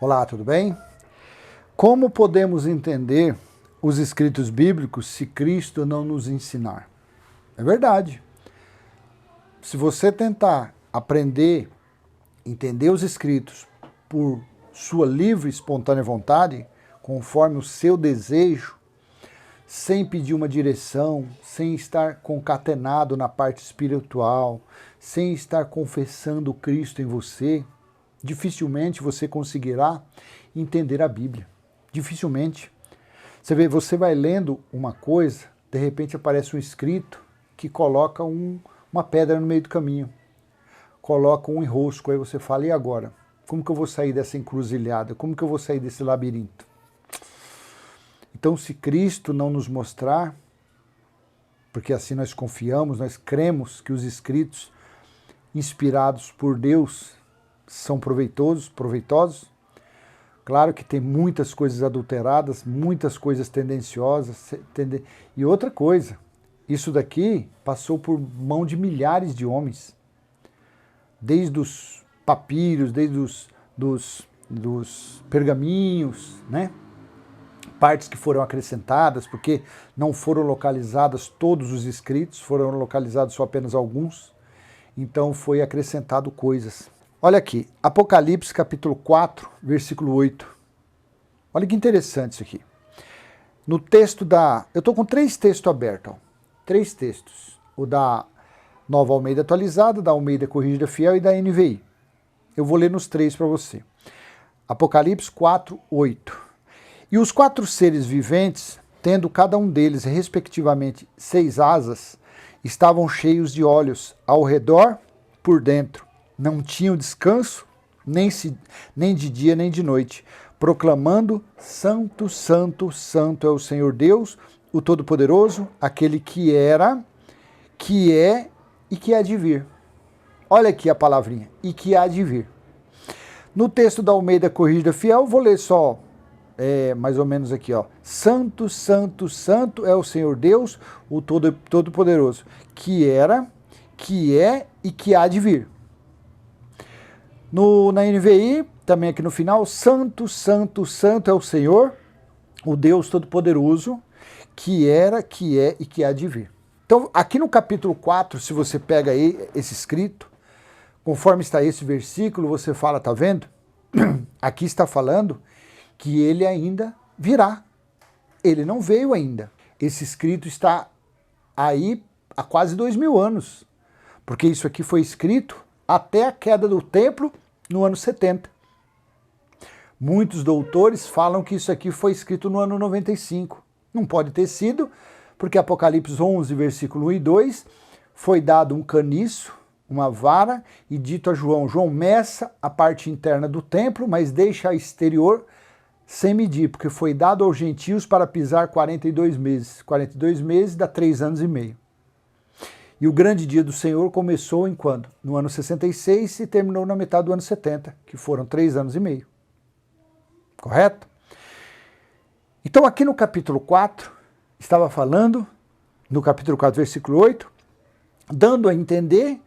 Olá, tudo bem? Como podemos entender os escritos bíblicos se Cristo não nos ensinar? É verdade. Se você tentar aprender, entender os escritos por sua livre e espontânea vontade, conforme o seu desejo, sem pedir uma direção, sem estar concatenado na parte espiritual, sem estar confessando Cristo em você, dificilmente você conseguirá entender a Bíblia. Dificilmente. Você vai lendo uma coisa, de repente aparece um escrito que coloca uma pedra no meio do caminho, coloca um enrosco, aí você fala, e agora? Como que eu vou sair dessa encruzilhada? Como que eu vou sair desse labirinto? Então, se Cristo não nos mostrar, porque assim nós confiamos, nós cremos que os escritos inspirados por Deus são proveitosos. Claro que tem muitas coisas adulteradas, muitas coisas tendenciosas. E outra coisa, isso daqui passou por mão de milhares de homens. Desde os papiros, desde dos pergaminhos, né? Partes que foram acrescentadas, porque não foram localizados todos os escritos, foram localizados só apenas alguns. Então foi acrescentado coisas. Olha aqui, Apocalipse capítulo 4, versículo 8. Olha que interessante isso aqui. No texto eu estou com 3 textos abertos. 3 textos. O da Nova Almeida Atualizada, da Almeida Corrigida Fiel e da NVI. Eu vou ler nos 3 para você. Apocalipse 4, 8. E os 4 seres viventes, tendo cada um deles respectivamente 6 asas, estavam cheios de olhos ao redor por dentro. Não tinham descanso, nem de dia nem de noite, proclamando: Santo, Santo, Santo é o Senhor Deus, o Todo-Poderoso, aquele que era, que é e que há de vir. Olha aqui a palavrinha, e que há de vir. No texto da Almeida Corrigida Fiel, vou ler só mais ou menos aqui, ó. Santo, Santo, Santo é o Senhor Deus, o Todo-Poderoso, que era, que é e que há de vir. Na NVI, também aqui no final, Santo, Santo, Santo é o Senhor, o Deus Todo-Poderoso, que era, que é e que há de vir. Então, aqui no capítulo 4, se você pega aí esse escrito, conforme está esse versículo, você fala, tá vendo? Aqui está falando que ele ainda virá. Ele não veio ainda. Esse escrito está aí há quase 2000 anos, porque isso aqui foi escrito até a queda do templo no ano 70. Muitos doutores falam que isso aqui foi escrito no ano 95. Não pode ter sido, porque Apocalipse 11, versículo 1 e 2, foi dado um caniço, uma vara, e dito a João, João, meça a parte interna do templo, mas deixa a exterior sem medir, porque foi dado aos gentios para pisar 42 meses. 42 meses dá 3 anos e meio. E o grande dia do Senhor começou em quando? No ano 66 e terminou na metade do ano 70, que foram 3 anos e meio. Correto? Então aqui no capítulo 4, estava falando, no capítulo 4, versículo 8, dando a entender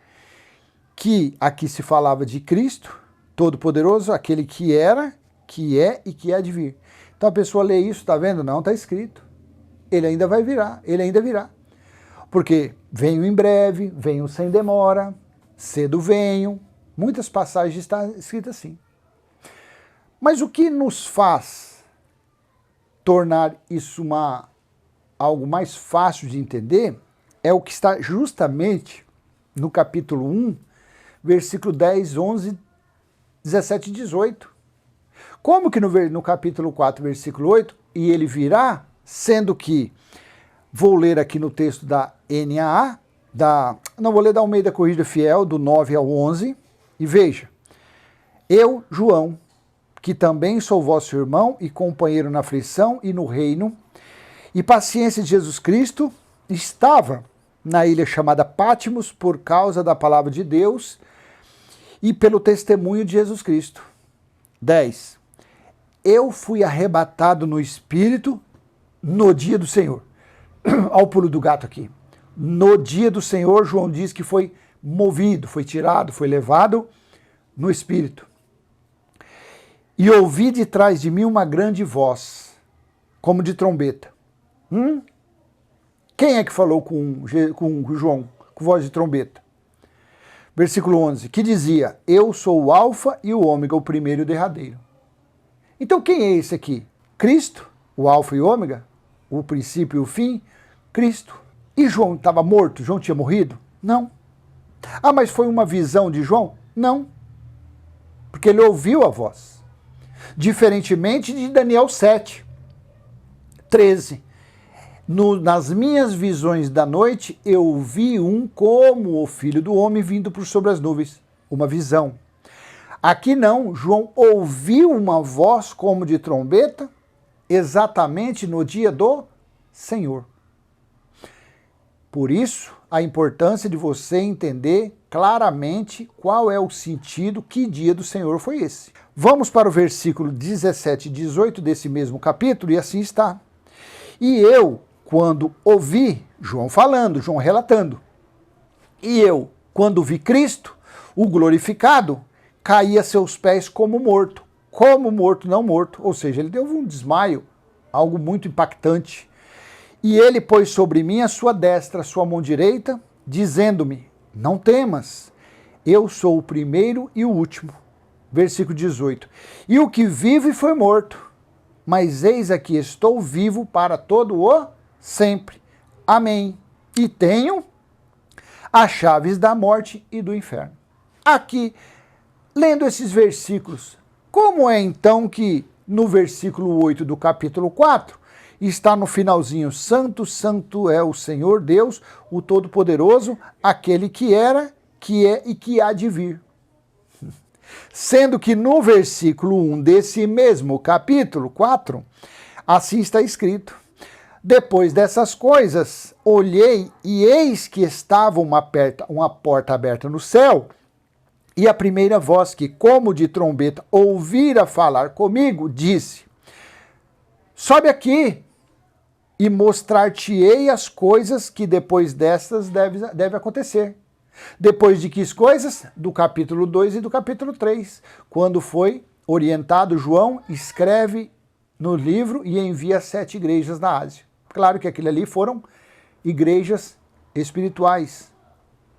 que aqui se falava de Cristo, Todo-Poderoso, aquele que era, que é e que há de vir. Então a pessoa lê isso, tá vendo? Não, está escrito. Ele ainda vai virar, ele ainda virá. Porque venho em breve, venho sem demora, cedo venho. Muitas passagens estão escritas assim. Mas o que nos faz tornar isso algo mais fácil de entender é o que está justamente no capítulo 1, versículo 10, 11, 17 e 18. Como que no capítulo 4, versículo 8, e ele virá, sendo que, vou ler aqui no texto da NAA, vou ler da Almeida Corrigida Fiel, do 9 ao 11, e veja, eu, João, que também sou vosso irmão e companheiro na aflição e no reino, e paciência de Jesus Cristo, estava na ilha chamada Pátimos por causa da palavra de Deus e pelo testemunho de Jesus Cristo. 10. Eu fui arrebatado no Espírito no dia do Senhor. Olha o pulo do gato aqui. No dia do Senhor, João diz que foi movido, foi tirado, foi levado no Espírito. E ouvi de trás de mim uma grande voz, como de trombeta. Quem é que falou com João, com voz de trombeta? Versículo 11, que dizia, eu sou o alfa e o ômega, o primeiro e o derradeiro. Então quem é esse aqui? Cristo, o alfa e o ômega, o princípio e o fim, Cristo. E João estava morto? João tinha morrido? Não. Ah, mas foi uma visão de João? Não. Porque ele ouviu a voz. Diferentemente de Daniel 7, 13. Nas minhas visões da noite, eu vi um como o Filho do Homem vindo por sobre as nuvens. Uma visão. Aqui não, João ouviu uma voz como de trombeta, exatamente no dia do Senhor. Por isso, a importância de você entender claramente qual é o sentido, que dia do Senhor foi esse. Vamos para o versículo 17 e 18 desse mesmo capítulo, e assim está. E eu, quando ouvi, João falando, João relatando, e eu, quando vi Cristo, o glorificado, caí a seus pés como morto, não morto, ou seja, ele deu um desmaio, algo muito impactante. E ele pôs sobre mim a sua destra, a sua mão direita, dizendo-me, não temas, eu sou o primeiro e o último. Versículo 18. E o que vive foi morto, mas eis aqui estou vivo para todo o sempre. Amém. E tenho as chaves da morte e do inferno. Aqui, lendo esses versículos, como é então que no versículo 8 do capítulo 4, está no finalzinho, santo, santo é o Senhor Deus, o Todo-Poderoso, aquele que era, que é e que há de vir. Sendo que no versículo 1 desse mesmo capítulo 4, assim está escrito, depois dessas coisas, olhei e eis que estava uma porta aberta no céu, e a primeira voz que, como de trombeta, ouvira falar comigo, disse, sobe aqui e mostrar-te-ei as coisas que depois destas deve acontecer. Depois de que coisas? Do capítulo 2 e do capítulo 3. Quando foi orientado, João escreve no livro e envia 7 igrejas na Ásia. Claro que aquilo ali foram igrejas espirituais.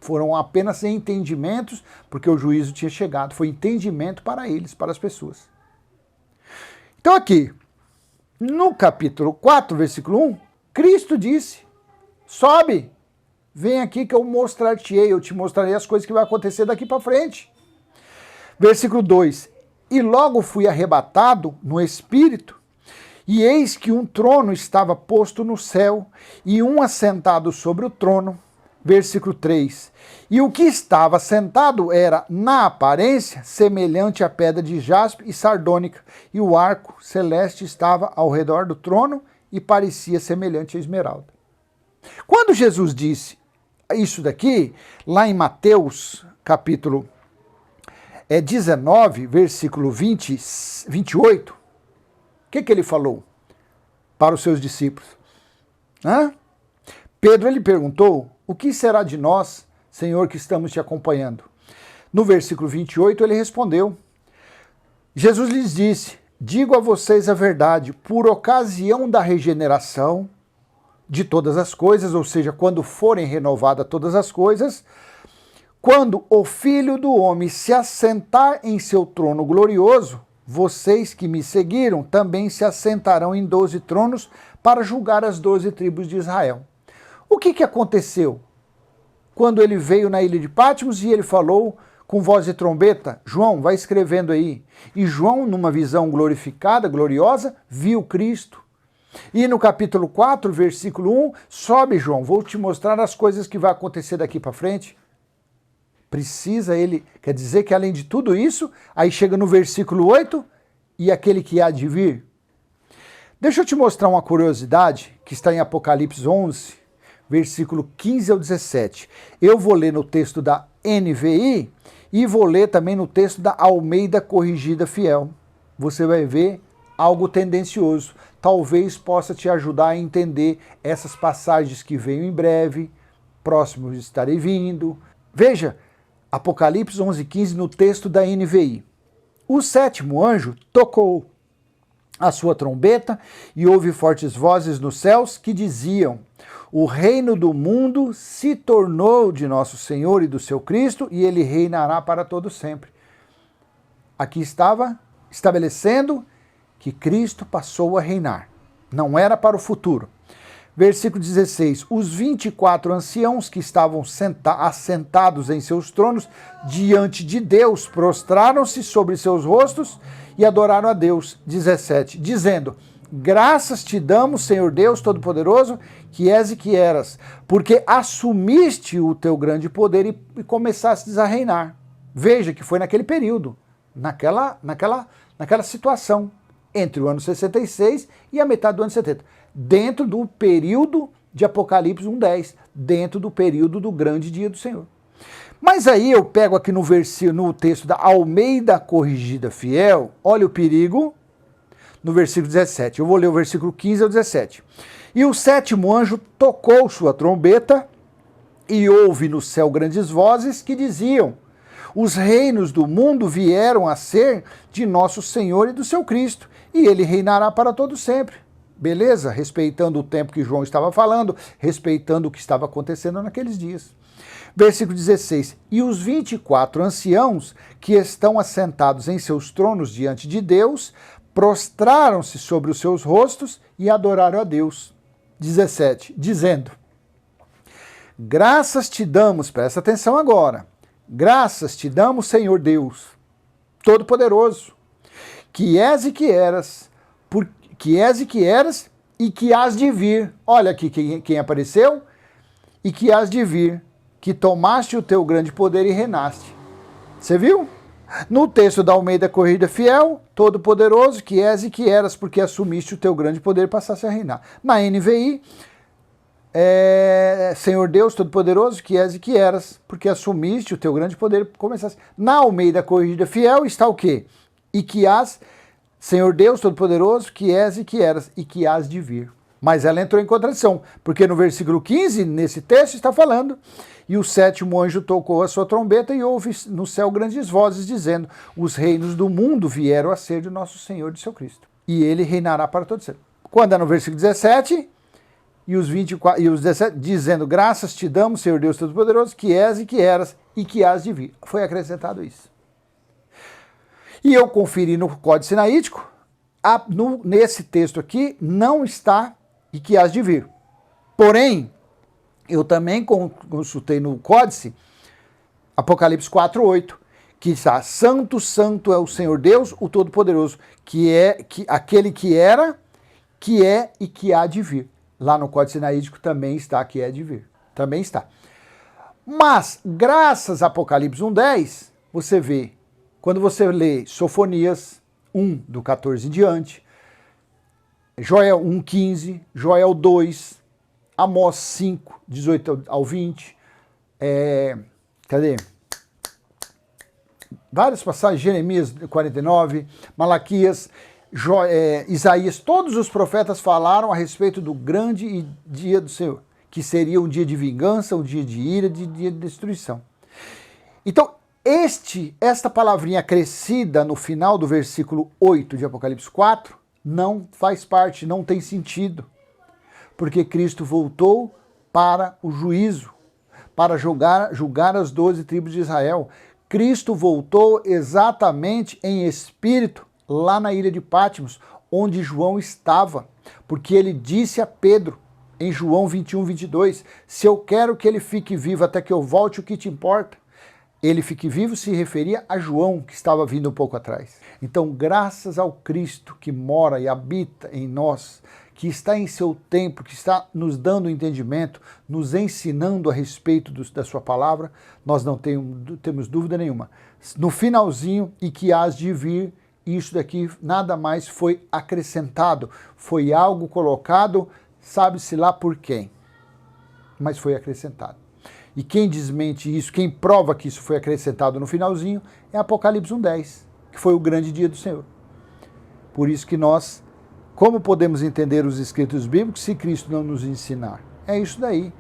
Foram apenas entendimentos, porque o juízo tinha chegado. Foi entendimento para eles, para as pessoas. Então aqui, no capítulo 4, versículo 1, Cristo disse, sobe, vem aqui que eu mostrar-te-ei, eu te mostrarei as coisas que vai acontecer daqui para frente. Versículo 2, e logo fui arrebatado no Espírito, e eis que um trono estava posto no céu, e um assentado sobre o trono. Versículo 3, e o que estava sentado era, na aparência, semelhante à pedra de jaspe e sardônica, e o arco celeste estava ao redor do trono e parecia semelhante a esmeralda. Quando Jesus disse isso daqui, lá em Mateus, capítulo 19, versículo 28, o que ele falou para os seus discípulos? Pedro lhe perguntou, o que será de nós, Senhor, que estamos te acompanhando? No versículo 28, ele respondeu, Jesus lhes disse, digo a vocês a verdade, por ocasião da regeneração de todas as coisas, ou seja, quando forem renovadas todas as coisas, quando o Filho do Homem se assentar em seu trono glorioso, vocês que me seguiram também se assentarão em 12 tronos para julgar as 12 tribos de Israel. O que aconteceu? Quando ele veio na ilha de Patmos e ele falou com voz de trombeta, João, vai escrevendo aí. E João, numa visão glorificada, gloriosa, viu Cristo. E no capítulo 4, versículo 1, sobe João, vou te mostrar as coisas que vai acontecer daqui para frente. Precisa ele, quer dizer que além de tudo isso, aí chega no versículo 8, e aquele que há de vir. Deixa eu te mostrar uma curiosidade que está em Apocalipse 11, versículo 15 ao 17. Eu vou ler no texto da NVI e vou ler também no texto da Almeida Corrigida Fiel. Você vai ver algo tendencioso. Talvez possa te ajudar a entender essas passagens que venham em breve, próximos estarei vindo. Veja, Apocalipse 11:15 no texto da NVI. O sétimo anjo tocou a sua trombeta e houve fortes vozes nos céus que diziam: o reino do mundo se tornou de nosso Senhor e do seu Cristo, e ele reinará para todo sempre. Aqui estava estabelecendo que Cristo passou a reinar. Não era para o futuro. Versículo 16. Os 24 anciãos que estavam assentados em seus tronos diante de Deus prostraram-se sobre seus rostos e adoraram a Deus. 17. Dizendo: graças te damos, Senhor Deus Todo-Poderoso, que és e que eras, porque assumiste o teu grande poder e começastes a reinar. Veja que foi naquele período, naquela situação, entre o ano 66 e a metade do ano 70, dentro do período de Apocalipse 1:10, dentro do período do grande dia do Senhor. Mas aí eu pego aqui no texto da Almeida Corrigida Fiel, olha o perigo, no versículo 17. Eu vou ler o versículo 15 ao 17. E o sétimo anjo tocou sua trombeta, e houve no céu grandes vozes que diziam: os reinos do mundo vieram a ser de nosso Senhor e do seu Cristo, e ele reinará para todo sempre. Beleza? Respeitando o tempo que João estava falando, respeitando o que estava acontecendo naqueles dias. Versículo 16. E os 24 anciãos que estão assentados em seus tronos diante de Deus, prostraram-se sobre os seus rostos e adoraram a Deus. 17. Dizendo: graças te damos, presta atenção agora, graças te damos, Senhor Deus Todo-Poderoso, que és e que eras, e que hás de vir. Olha aqui quem apareceu. E que hás de vir, que tomaste o teu grande poder e reinaste. Você viu? No texto da Almeida Corrigida Fiel, Todo-Poderoso, que és e que eras, porque assumiste o teu grande poder e passaste a reinar. Na NVI, Senhor Deus Todo-Poderoso, que és e que eras, porque assumiste o teu grande poder e começaste. Na Almeida Corrigida Fiel está o quê? E que hás, Senhor Deus Todo-Poderoso, que és e que eras, e que hás de vir. Mas ela entrou em contradição, porque no versículo 15, nesse texto, está falando: e o sétimo anjo tocou a sua trombeta, e houve no céu grandes vozes, dizendo: os reinos do mundo vieram a ser de nosso Senhor e de seu Cristo, e ele reinará para todo sempre. Quando é no versículo 17, e os 24, e os 17, dizendo: graças te damos, Senhor Deus Todo-Poderoso, que és e que eras, e que hás de vir. Foi acrescentado isso. E eu conferi no Códice Sinaítico, nesse texto aqui não está e que hás de vir. Porém, eu também consultei no Códice, Apocalipse 4:8, que está: santo, santo é o Senhor Deus, o Todo-Poderoso, aquele que era, que é e que há de vir. Lá no Códice Sinaítico também está que é de vir. Também está. Mas, graças a Apocalipse 1:10, você vê, quando você lê Sofonias 1, do 14 em diante, Joel 1:15, Joel 2, Amós 5, 18 ao 20, várias passagens, Jeremias 49, Malaquias, Isaías, todos os profetas falaram a respeito do grande dia do Senhor, que seria um dia de vingança, um dia de ira, um dia de destruição. Então, esta palavrinha acrescida no final do versículo 8 de Apocalipse 4 não faz parte, não tem sentido, porque Cristo voltou para o juízo, para julgar as 12 tribos de Israel. Cristo voltou exatamente em espírito lá na ilha de Patmos, onde João estava, porque ele disse a Pedro, em João 21:22, se eu quero que ele fique vivo até que eu volte, o que te importa? Ele fique vivo se referia a João, que estava vindo um pouco atrás. Então, graças ao Cristo que mora e habita em nós, que está em seu templo, que está nos dando entendimento, nos ensinando a respeito da sua palavra, nós não temos dúvida nenhuma. No finalzinho, e que hás de vir, isso daqui nada mais foi acrescentado, foi algo colocado, sabe-se lá por quem, mas foi acrescentado. E quem desmente isso, quem prova que isso foi acrescentado no finalzinho, é Apocalipse 1:10, que foi o grande dia do Senhor. Por isso que nós, como podemos entender os escritos bíblicos se Cristo não nos ensinar? É isso daí.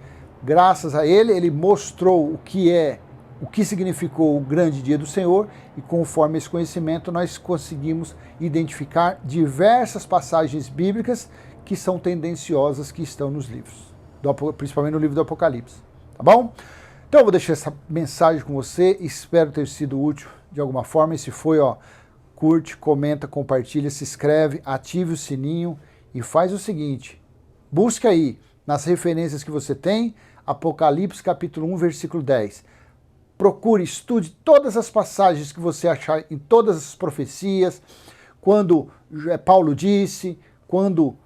Graças a ele, ele mostrou o que é o que significou o grande dia do Senhor, e conforme esse conhecimento nós conseguimos identificar diversas passagens bíblicas que são tendenciosas, que estão nos livros, principalmente no livro do Apocalipse, tá bom? Então eu vou deixar essa mensagem com você, espero ter sido útil de alguma forma, e se foi, curte, comenta, compartilha, se inscreve, ative o sininho e faz o seguinte, busca aí nas referências que você tem, Apocalipse capítulo 1, versículo 10. Procure, estude todas as passagens que você achar em todas as profecias, quando Paulo disse, quando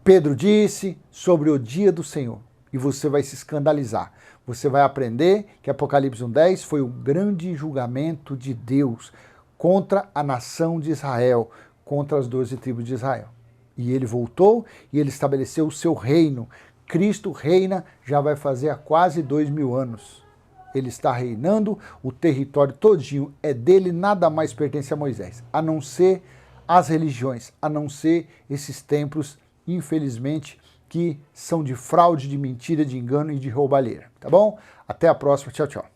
Pedro disse sobre o dia do Senhor. E você vai se escandalizar. Você vai aprender que Apocalipse 1:10 foi o grande julgamento de Deus contra a nação de Israel, contra as 12 tribos de Israel. E ele voltou e ele estabeleceu o seu reino. Cristo reina, já vai fazer há quase 2000 anos. Ele está reinando, o território todinho é dele, nada mais pertence a Moisés, a não ser as religiões, a não ser esses templos, infelizmente, que são de fraude, de mentira, de engano e de roubalheira. Tá bom? Até a próxima. Tchau, tchau.